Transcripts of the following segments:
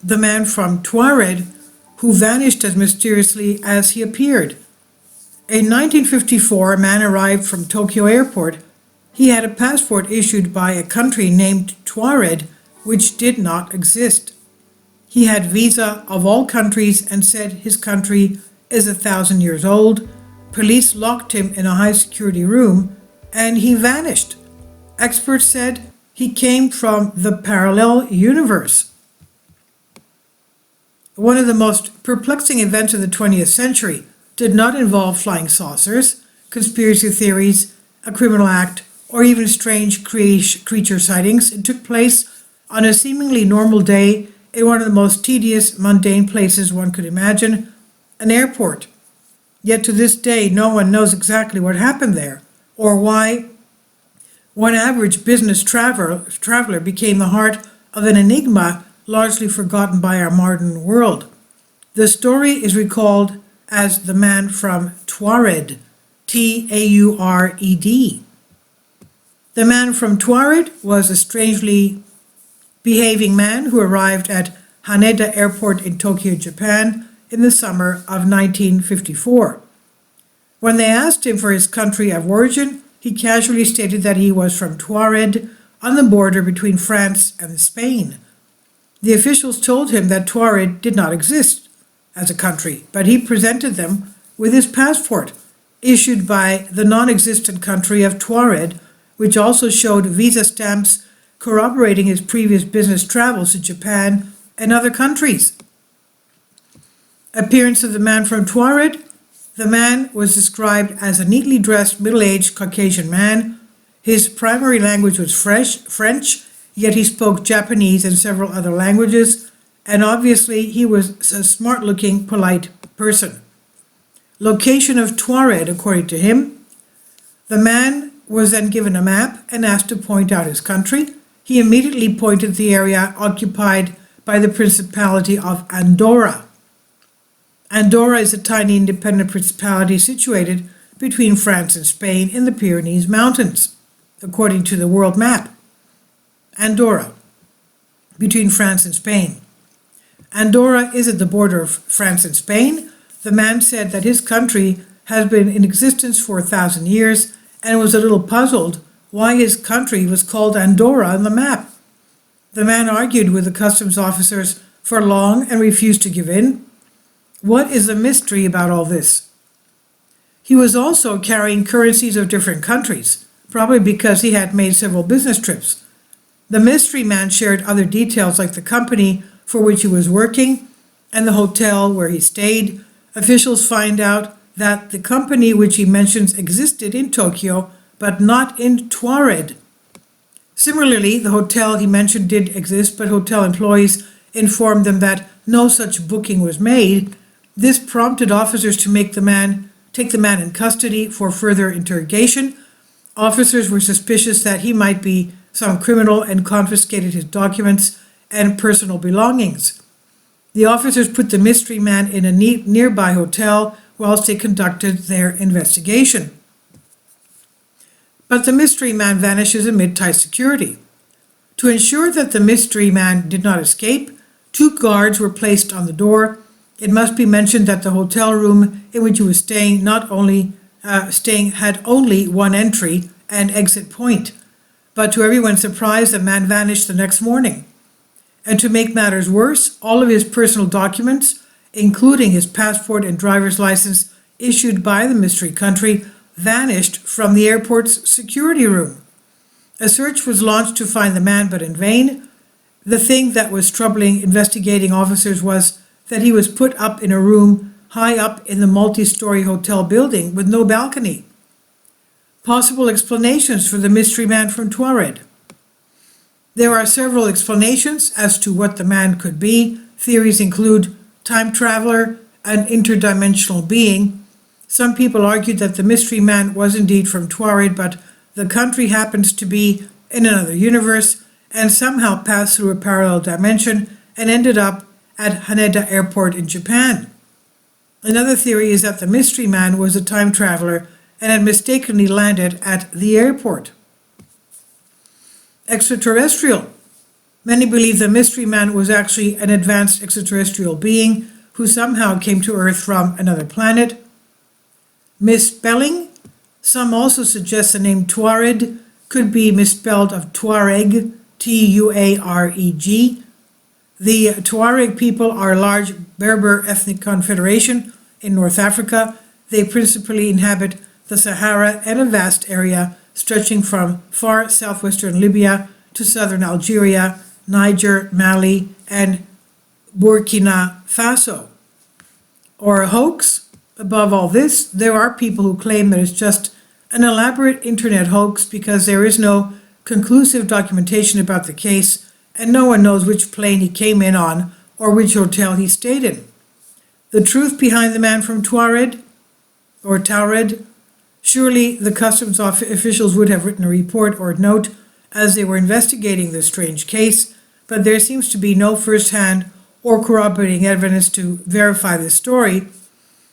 the man from Taured, who vanished as mysteriously as he appeared. In 1954, a man arrived from Tokyo Airport. He had a passport issued by a country named Taured, which did not exist. He had visa of all countries and said his country is 1,000 years old. Police locked him in a high-security room, and he vanished. Experts said he came from the parallel universe. One of the most perplexing events of the 20th century did not involve flying saucers, conspiracy theories, a criminal act, or even strange creature sightings. It took place on a seemingly normal day in one of the most tedious, mundane places one could imagine, an airport. Yet to this day, no one knows exactly what happened there, or why one average business traveler became the heart of an enigma largely forgotten by our modern world. The story is recalled as the man from Taured, T-A-U-R-E-D. The man from Taured was a strangely behaving man who arrived at Haneda Airport in Tokyo, Japan, in the summer of 1954. When they asked him for his country of origin, he casually stated that he was from Taured, on the border between France and Spain. The officials told him that Taured did not exist as a country, but he presented them with his passport, issued by the non-existent country of Taured, which also showed visa stamps corroborating his previous business travels to Japan and other countries. Appearance of the man from Taured. The man was described as a neatly dressed, middle-aged Caucasian man. His primary language was French, yet he spoke Japanese and several other languages, and obviously he was a smart-looking, polite person. Location of Taured, according to him. The man was then given a map and asked to point out his country. He immediately pointed the area occupied by the Principality of Andorra. Andorra is a tiny independent principality situated between France and Spain in the Pyrenees Mountains, according to the world map. Andorra, between France and Spain. Andorra is at the border of France and Spain. The man said that his country has been in existence for 1,000 years and was a little puzzled why his country was called Andorra on the map. The man argued with the customs officers for long and refused to give in. What is the mystery about all this? He was also carrying currencies of different countries, probably because he had made several business trips. The mystery man shared other details like the company for which he was working and the hotel where he stayed. Officials find out that the company which he mentions existed in Tokyo, but not in Taured. Similarly, the hotel he mentioned did exist, but hotel employees informed them that no such booking was made. This prompted officers to take the man in custody for further interrogation. Officers were suspicious that he might be some criminal and confiscated his documents and personal belongings. The officers put the mystery man in a nearby hotel whilst they conducted their investigation. But the mystery man vanishes amid tight security. To ensure that the mystery man did not escape, 2 guards were placed on the door. It must be mentioned that the hotel room in which he was staying had only one entry and exit point. But to everyone's surprise, the man vanished the next morning. And to make matters worse, all of his personal documents, including his passport and driver's license issued by the mystery country, vanished from the airport's security room. A search was launched to find the man, but in vain. The thing that was troubling investigating officers was that he was put up in a room high up in the multi-story hotel building with no balcony. Possible explanations for the mystery man from Taured. There are several explanations as to what the man could be. Theories include time traveler, an interdimensional being. Some people argued that the mystery man was indeed from Taured, but the country happens to be in another universe and somehow passed through a parallel dimension and ended up at Haneda Airport in Japan. Another theory is that the mystery man was a time traveler and had mistakenly landed at the airport. Extraterrestrial. Many believe the mystery man was actually an advanced extraterrestrial being who somehow came to Earth from another planet. Misspelling. Some also suggest the name Taured could be misspelled of Tuareg, Tuareg. The Tuareg people are a large Berber ethnic confederation in North Africa. They principally inhabit the Sahara and a vast area stretching from far southwestern Libya to southern Algeria, Niger, Mali, and Burkina Faso. Or a hoax? Above all this, there are people who claim that it's just an elaborate internet hoax because there is no conclusive documentation about the case and no one knows which plane he came in on or which hotel he stayed in. The truth behind the man from Taured, surely the customs officials would have written a report or note as they were investigating this strange case, but there seems to be no first-hand or corroborating evidence to verify this story.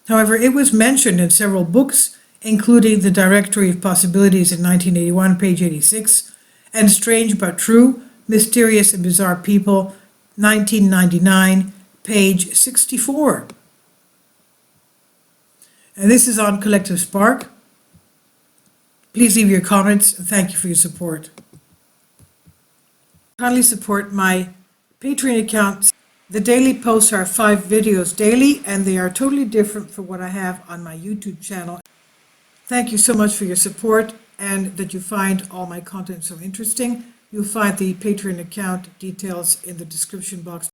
However, it was mentioned in several books, including The Directory of Possibilities in 1981, page 86, and Strange But True, Mysterious and Bizarre People, 1999, page 64. And this is on Collective Spark. Please leave your comments, and thank you for your support. Kindly support my Patreon account. The daily posts are 5 videos daily, and they are totally different from what I have on my YouTube channel. Thank you so much for your support and that you find all my content so interesting. You'll find the Patreon account details in the description box.